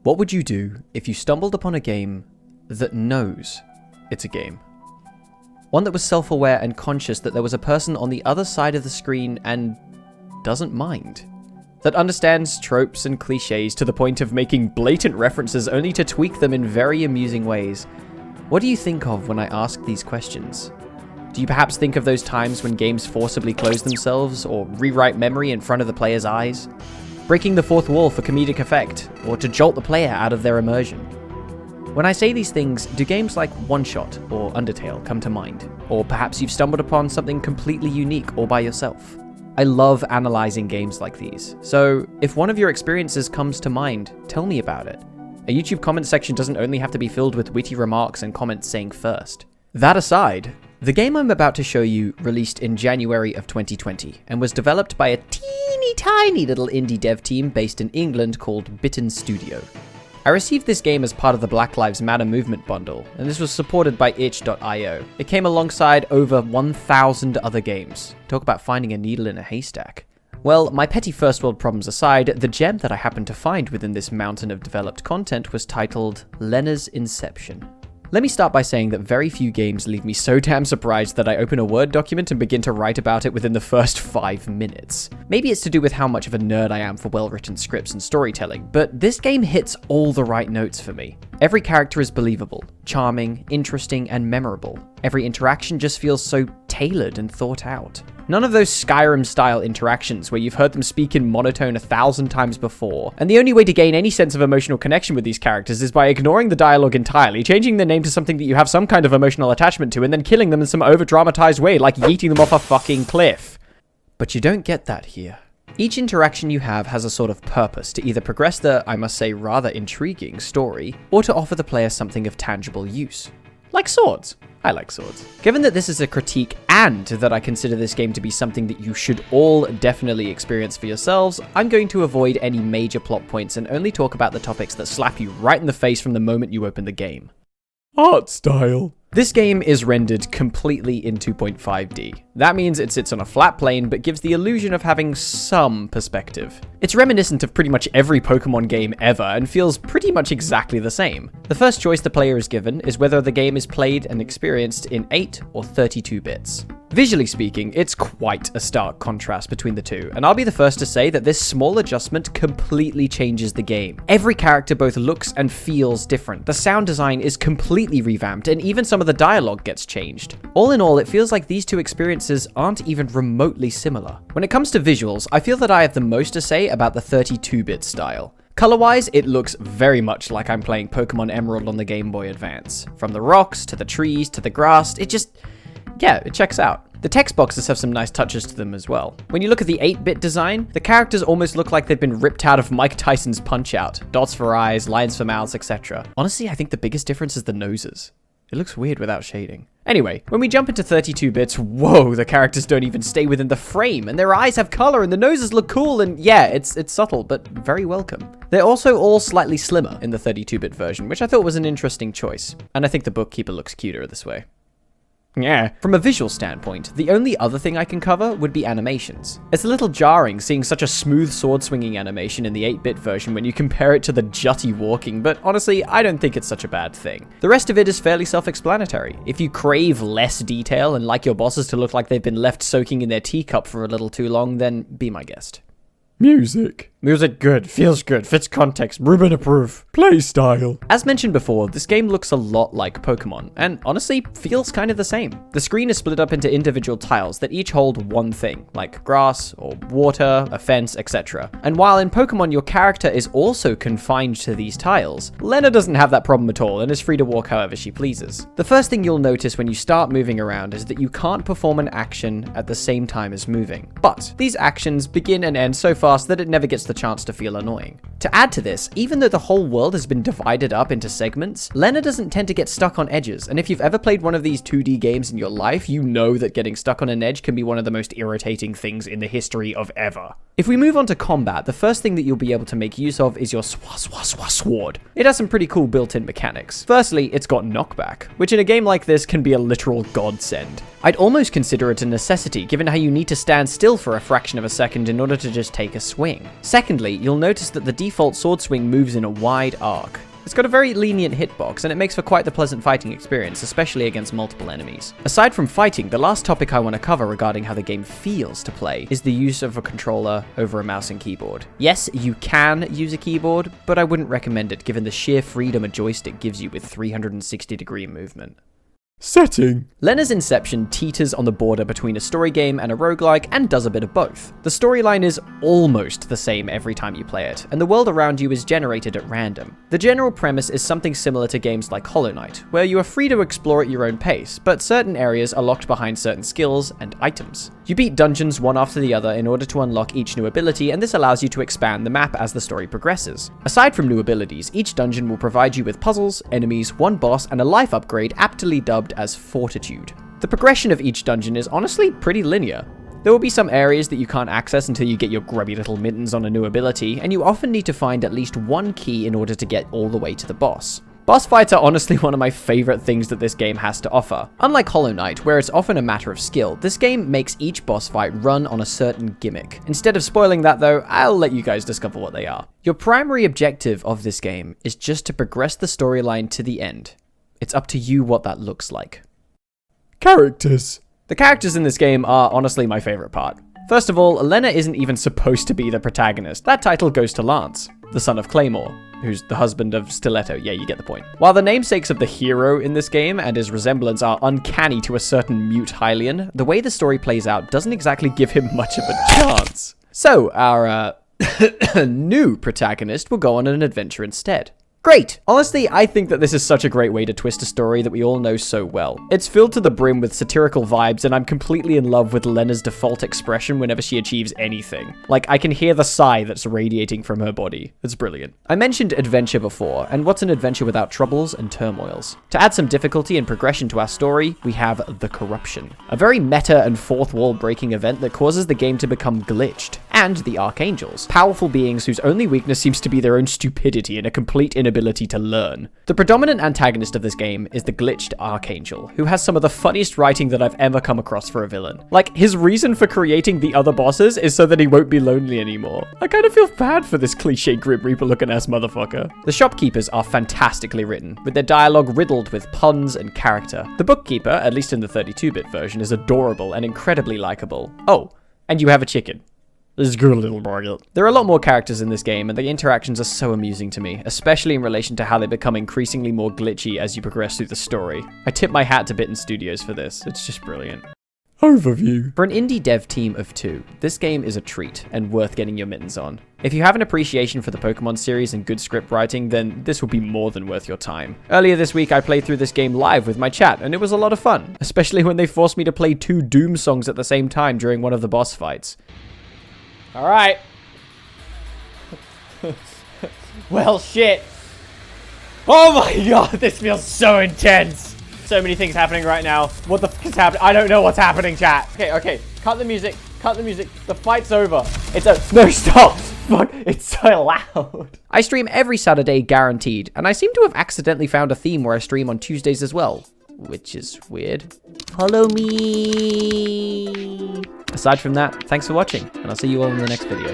What would you do if you stumbled upon a game that knows it's a game? One that was self-aware and conscious that there was a person on the other side of the screen and doesn't mind. That understands tropes and cliches to the point of making blatant references only to tweak them in very amusing ways. What do you think of when I ask these questions? Do you perhaps think of those times when games forcibly close themselves or rewrite memory in front of the player's eyes? Breaking the fourth wall for comedic effect, or to jolt the player out of their immersion. When I say these things, do games like One Shot or Undertale come to mind? Or perhaps you've stumbled upon something completely unique all by yourself? I love analyzing games like these, so if one of your experiences comes to mind, tell me about it. A YouTube comment section doesn't only have to be filled with witty remarks and comments saying first. That aside, the game I'm about to show you released in January of 2020 and was developed by a teeny tiny little indie dev team based in England called Bitten Studio. I received this game as part of the Black Lives Matter movement bundle, and this was supported by itch.io. It came alongside over 1,000 other games. Talk about finding a needle in a haystack. Well, my petty first world problems aside, the gem that I happened to find within this mountain of developed content was titled Lenna's Inception. Let me start by saying that very few games leave me so damn surprised that I open a Word document and begin to write about it within the first 5 minutes. Maybe it's to do with how much of a nerd I am for well-written scripts and storytelling, but this game hits all the right notes for me. Every character is believable, charming, interesting, and memorable. Every interaction just feels so tailored and thought out. None of those Skyrim-style interactions where you've heard them speak in monotone 1,000 times before, and the only way to gain any sense of emotional connection with these characters is by ignoring the dialogue entirely, changing their name to something that you have some kind of emotional attachment to, and then killing them in some over-dramatized way, like yeeting them off a fucking cliff. But you don't get that here. Each interaction you have has a sort of purpose to either progress the, I must say, rather intriguing story, or to offer the player something of tangible use. Like swords. I like swords. Given that this is a critique and that I consider this game to be something that you should all definitely experience for yourselves, I'm going to avoid any major plot points and only talk about the topics that slap you right in the face from the moment you open the game. Art style. This game is rendered completely in 2.5D. That means it sits on a flat plane, but gives the illusion of having some perspective. It's reminiscent of pretty much every Pokemon game ever, and feels pretty much exactly the same. The first choice the player is given is whether the game is played and experienced in 8 or 32 bits. Visually speaking, it's quite a stark contrast between the two, and I'll be the first to say that this small adjustment completely changes the game. Every character both looks and feels different. The sound design is completely revamped, and even some of the dialogue gets changed. All in all, it feels like these two experiences aren't even remotely similar. When it comes to visuals, I feel that I have the most to say about the 32-bit style. Color-wise, it looks very much like I'm playing Pokemon Emerald on the Game Boy Advance. From the rocks, to the trees, to the grass, it checks out. The text boxes have some nice touches to them as well. When you look at the 8-bit design, the characters almost look like they've been ripped out of Mike Tyson's Punch-Out! Dots for eyes, lines for mouths, etc. Honestly, I think the biggest difference is the noses. It looks weird without shading. Anyway, when we jump into 32 bits, whoa, the characters don't even stay within the frame, and their eyes have color, and the noses look cool, and yeah, it's subtle, but very welcome. They're also all slightly slimmer in the 32-bit version, which I thought was an interesting choice, and I think the bookkeeper looks cuter this way. Yeah. From a visual standpoint, the only other thing I can cover would be animations. It's a little jarring seeing such a smooth sword-swinging animation in the 8-bit version when you compare it to the jutty walking, but honestly, I don't think it's such a bad thing. The rest of it is fairly self-explanatory. If you crave less detail and like your bosses to look like they've been left soaking in their teacup for a little too long, then be my guest. Music good, feels good, fits context, Ruben approve. Play style. As mentioned before, this game looks a lot like Pokemon, and honestly, feels kind of the same. The screen is split up into individual tiles that each hold one thing, like grass, or water, a fence, etc. And while in Pokemon your character is also confined to these tiles, Lenna doesn't have that problem at all and is free to walk however she pleases. The first thing you'll notice when you start moving around is that you can't perform an action at the same time as moving. But these actions begin and end so fast that it never gets the chance to feel annoying. To add to this, even though the whole world has been divided up into segments, Lenna doesn't tend to get stuck on edges, and if you've ever played one of these 2D games in your life, you know that getting stuck on an edge can be one of the most irritating things in the history of ever. If we move on to combat, the first thing that you'll be able to make use of is your sword. It has some pretty cool built-in mechanics. Firstly, it's got knockback, which in a game like this can be a literal godsend. I'd almost consider it a necessity, given how you need to stand still for a fraction of a second in order to just take a swing. Secondly, you'll notice that the default sword swing moves in a wide arc. It's got a very lenient hitbox, and it makes for quite the pleasant fighting experience, especially against multiple enemies. Aside from fighting, the last topic I want to cover regarding how the game feels to play is the use of a controller over a mouse and keyboard. Yes, you can use a keyboard, but I wouldn't recommend it given the sheer freedom a joystick gives you with 360-degree movement. Setting. Lenna's Inception teeters on the border between a story game and a roguelike and does a bit of both. The storyline is almost the same every time you play it, and the world around you is generated at random. The general premise is something similar to games like Hollow Knight, where you are free to explore at your own pace, but certain areas are locked behind certain skills and items. You beat dungeons one after the other in order to unlock each new ability, and this allows you to expand the map as the story progresses. Aside from new abilities, each dungeon will provide you with puzzles, enemies, one boss, and a life upgrade aptly dubbed as Fortitude. The progression of each dungeon is honestly pretty linear. There will be some areas that you can't access until you get your grubby little mittens on a new ability, and you often need to find at least one key in order to get all the way to the boss. Boss fights are honestly one of my favorite things that this game has to offer. Unlike Hollow Knight, where it's often a matter of skill, this game makes each boss fight run on a certain gimmick. Instead of spoiling that though, I'll let you guys discover what they are. Your primary objective of this game is just to progress the storyline to the end. It's up to you what that looks like. Characters. The characters in this game are honestly my favorite part. First of all, Lenna isn't even supposed to be the protagonist. That title goes to Lance, the son of Claymore, who's the husband of Stiletto. Yeah, you get the point. While the namesakes of the hero in this game and his resemblance are uncanny to a certain mute Hylian, the way the story plays out doesn't exactly give him much of a chance. So, our new protagonist will go on an adventure instead. Great! Honestly, I think that this is such a great way to twist a story that we all know so well. It's filled to the brim with satirical vibes, and I'm completely in love with Lenna's default expression whenever she achieves anything. Like, I can hear the sigh that's radiating from her body. It's brilliant. I mentioned adventure before, and what's an adventure without troubles and turmoils? To add some difficulty and progression to our story, we have the Corruption, a very meta and fourth wall breaking event that causes the game to become glitched. And the Archangels, powerful beings whose only weakness seems to be their own stupidity and a complete inability to learn. The predominant antagonist of this game is the glitched Archangel, who has some of the funniest writing that I've ever come across for a villain. Like, his reason for creating the other bosses is so that he won't be lonely anymore. I kind of feel bad for this cliche Grim Reaper looking ass motherfucker. The shopkeepers are fantastically written, with their dialogue riddled with puns and character. The bookkeeper, at least in the 32-bit version, is adorable and incredibly likable. Oh, and you have a chicken. This is good little bargain. There are a lot more characters in this game, and the interactions are so amusing to me, especially in relation to how they become increasingly more glitchy as you progress through the story. I tip my hat to Bitten Studios for this. It's just brilliant. Overview. For an indie dev team of 2, this game is a treat and worth getting your mittens on. If you have an appreciation for the Pokemon series and good script writing, then this will be more than worth your time. Earlier this week, I played through this game live with my chat, and it was a lot of fun, especially when they forced me to play 2 Doom songs at the same time during one of the boss fights. All right. Well, shit. Oh my god, this feels so intense. So many things happening right now. What the fuck is happening? I don't know what's happening, chat. Okay. Cut the music. Cut the music. The fight's over. No, stop. Fuck, it's so loud. I stream every Saturday, guaranteed. And I seem to have accidentally found a theme where I stream on Tuesdays as well, which is weird. Follow me. Aside from that, thanks for watching, and I'll see you all in the next video.